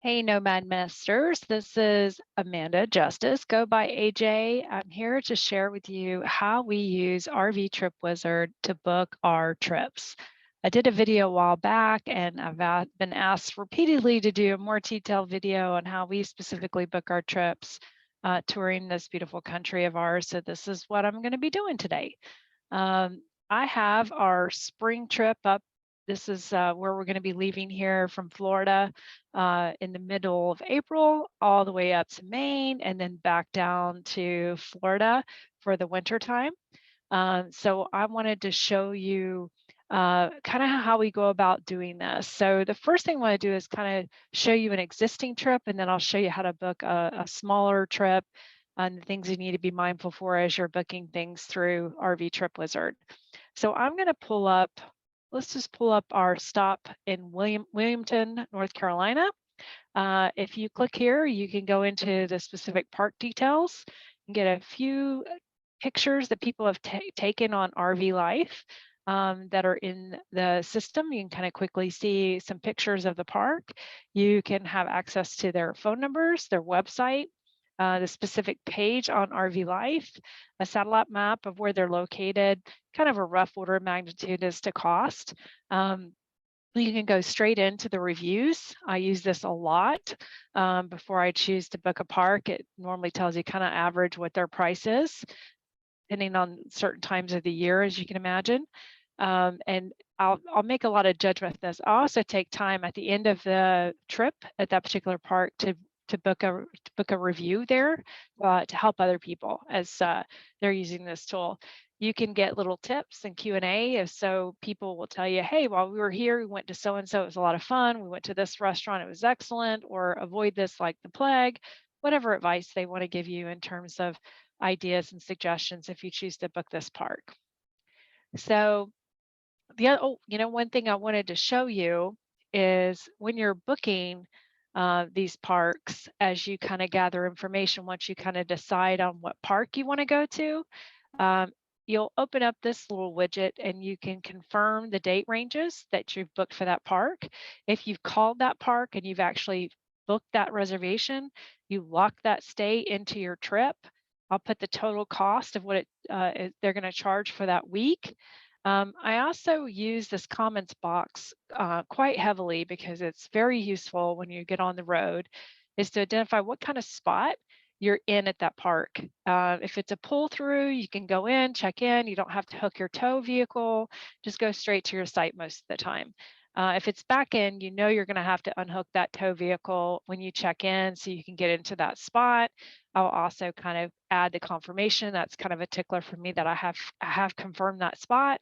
Hey, Nomad Masters. This is Amanda Justice. Go by AJ. I'm here to share with you how we use RV Trip Wizard to book our trips. I did a video a while back, and I've been asked repeatedly to do a more detailed video on how we specifically book our trips touring this beautiful country of ours. So this is what I'm going to be doing today. I have our spring trip up. This is where we're going to be leaving here from Florida in the middle of April, all the way up to Maine, and then back down to Florida for the winter time. So I wanted to show you kind of how we go about doing this. So the first thing I want to do is kind of show you an existing trip, and then I'll show you how to book a smaller trip and the things you need to be mindful for as you're booking things through RV Trip Wizard. So I'm going to pull up, let's just pull up our stop in Wilmington, North Carolina. If you click here, you can go into the specific park details and get a few pictures that people have taken on RV Life that are in the system. You can kind of quickly see some pictures of the park. You can have access to their phone numbers, their website, the specific page on RV Life, a satellite map of where they're located, kind of a rough order of magnitude as to cost. You can go straight into the reviews. I use this a lot before I choose to book a park. It normally tells you kind of average what their price is, depending on certain times of the year, as you can imagine. And I'll make a lot of judgment with this. I also take time at the end of the trip at that particular park to book a review there to help other people as they're using this tool. You can get little tips and Q&A. So people will tell you, hey, while we were here, we went to so-and-so, it was a lot of fun. We went to this restaurant, it was excellent, or avoid this like the plague, whatever advice they want to give you in terms of ideas and suggestions if you choose to book this park. So one thing I wanted to show you is when you're booking these parks, as you kind of gather information, once you kind of decide on what park you want to go to, you'll open up this little widget and you can confirm the date ranges that you've booked for that park. If you've called that park and you've actually booked that reservation, you lock that stay into your trip. I'll put the total cost of what they're going to charge for that week. I also use this comments box quite heavily because it's very useful when you get on the road, is to identify what kind of spot you're in at that park. If it's a pull through, you can go in, check in. You don't have to hook your tow vehicle, just go straight to your site most of the time. If it's back in, you know you're going to have to unhook that tow vehicle when you check in so you can get into that spot. I'll also kind of add the confirmation. That's kind of a tickler for me that I have confirmed that spot.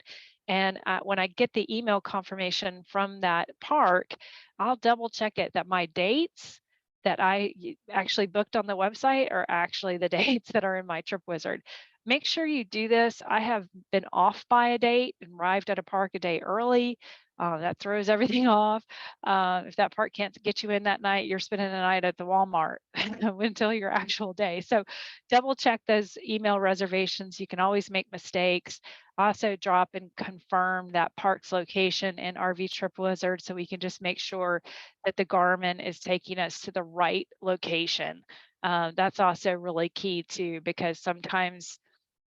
And when I get the email confirmation from that park, I'll double check it that my dates that I actually booked on the website are actually the dates that are in my Trip Wizard. Make sure you do this. I have been off by a date and arrived at a park a day early. That throws everything off. If that park can't get you in that night, you're spending the night at the Walmart until your actual day. So double check those email reservations. You can always make mistakes. Also drop and confirm that park's location in RV Trip Wizard so we can just make sure that the Garmin is taking us to the right location. That's also really key too, because sometimes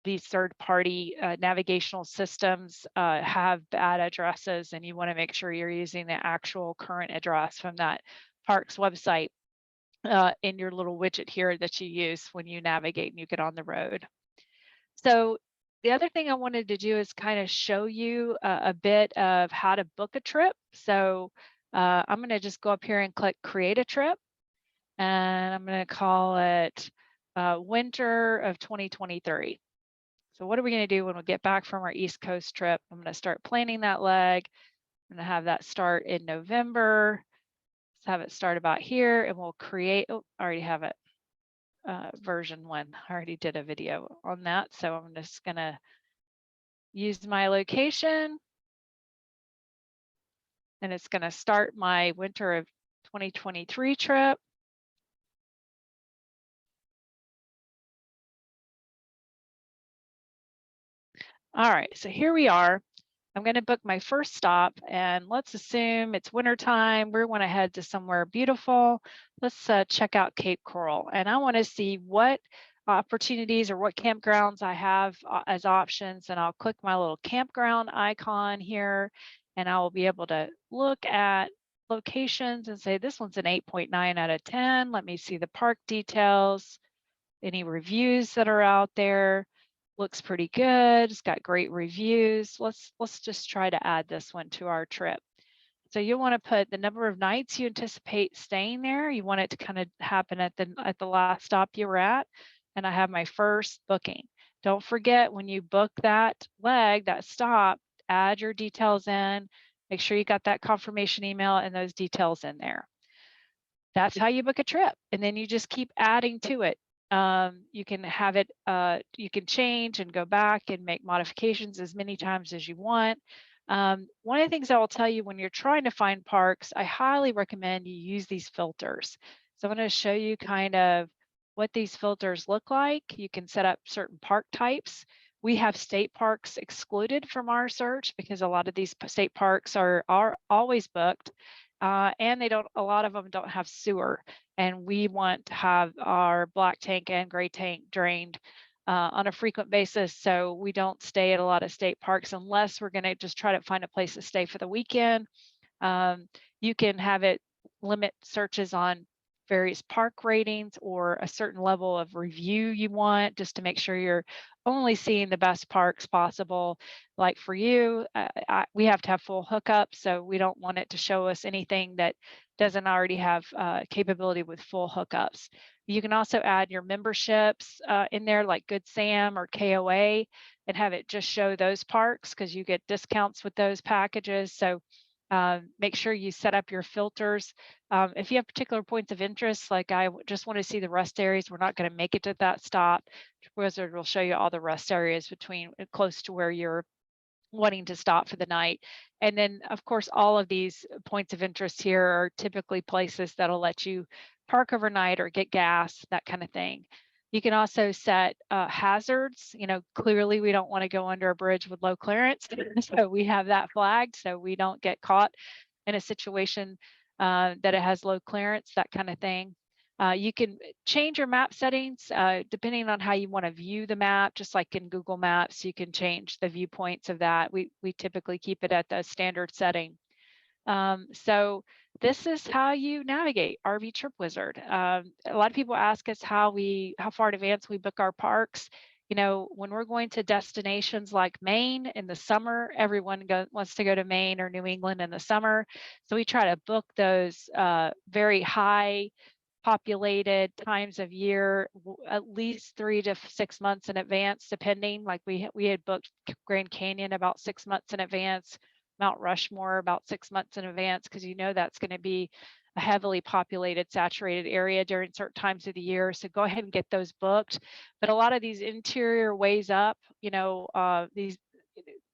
these third-party navigational systems have bad addresses, and you want to make sure you're using the actual current address from that park's website in your little widget here that you use when you navigate and you get on the road. So the other thing I wanted to do is kind of show you a bit of how to book a trip. So I'm going to just go up here and click create a trip, and I'm going to call it winter of 2023. So what are we going to do when we get back from our East Coast trip? I'm going to start planning that leg. I'm going to have that start in November. Let's have it start about here, and we'll create, oh, I already have it, version 1. I already did a video on that. So I'm just going to use my location, and it's going to start my winter of 2023 trip. All right, so here we are. I'm going to book my first stop, and let's assume it's wintertime. We want to head to somewhere beautiful. Let's check out Cape Coral, and I want to see what opportunities or what campgrounds I have as options. And I'll click my little campground icon here, and I will be able to look at locations and say this one's an 8.9 out of 10. Let me see the park details, any reviews that are out there. Looks pretty good. It's got great reviews. Let's just try to add this one to our trip. So you want to put the number of nights you anticipate staying there. You want it to kind of happen at the last stop you were at. And I have my first booking. Don't forget, when you book that leg, that stop, add your details in. Make sure you got that confirmation email and those details in there. That's how you book a trip. And then you just keep adding to it. You can have it, you can change and go back and make modifications as many times as you want. One of the things I will tell you when you're trying to find parks, I highly recommend you use these filters. So I'm going to show you kind of what these filters look like. You can set up certain park types. We have state parks excluded from our search because a lot of these state parks are always booked. And a lot of them don't have sewer. And we want to have our black tank and gray tank drained on a frequent basis. So we don't stay at a lot of state parks unless we're going to just try to find a place to stay for the weekend. You can have it limit searches on various park ratings or a certain level of review you want, just to make sure you're only seeing the best parks possible. Like for you, we have to have full hookup, so we don't want it to show us anything that doesn't already have capability with full hookups. You can also add your memberships in there, like Good Sam or KOA, and have it just show those parks because you get discounts with those packages. So make sure you set up your filters. If you have particular points of interest, like I just want to see the rest areas, we're not going to make it to that stop. Wizard will show you all the rest areas between close to where you're wanting to stop for the night. And then, of course, all of these points of interest here are typically places that'll let you park overnight or get gas, that kind of thing. You can also set hazards. You know, clearly we don't want to go under a bridge with low clearance. So we have that flagged so we don't get caught in a situation that it has low clearance, that kind of thing. You can change your map settings depending on how you want to view the map, just like in Google Maps, you can change the viewpoints of that. We typically keep it at the standard setting. So this is how you navigate RV Trip Wizard. A lot of people ask us how far in advance we book our parks. You know, when we're going to destinations like Maine in the summer, everyone wants to go to Maine or New England in the summer. So we try to book those very high populated times of year, at least 3 to 6 months in advance, depending. Like we had booked Grand Canyon about 6 months in advance, Mount Rushmore about 6 months in advance, because you know that's going to be a heavily populated, saturated area during certain times of the year. So go ahead and get those booked. But a lot of these interior ways up, you know, these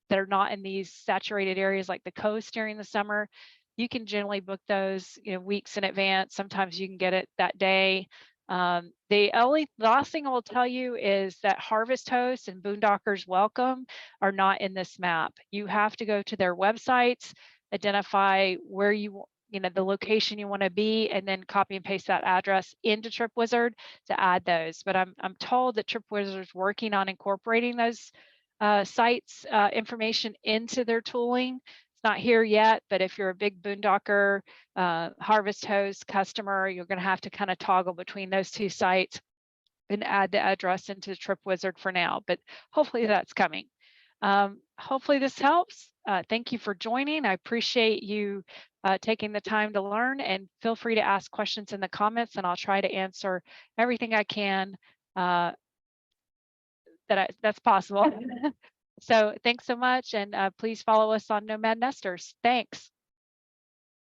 that are not in these saturated areas like the coast during the summer, you can generally book those, you know, weeks in advance. Sometimes you can get it that day. The last thing I will tell you is that Harvest Host and Boondockers Welcome are not in this map. You have to go to their websites, identify where you know, the location you want to be, and then copy and paste that address into TripWizard to add those. But I'm told that TripWizard is working on incorporating those sites information into their tooling. It's not here yet, but if you're a big Boondocker Harvest Host customer, you're going to have to kind of toggle between those two sites and add the address into the TripWizard for now, but hopefully that's coming. Hopefully this helps. Thank you for joining. I appreciate you taking the time to learn, and feel free to ask questions in the comments, and I'll try to answer everything I can that's possible. So thanks so much, and please follow us on Nomad Nesters. Thanks.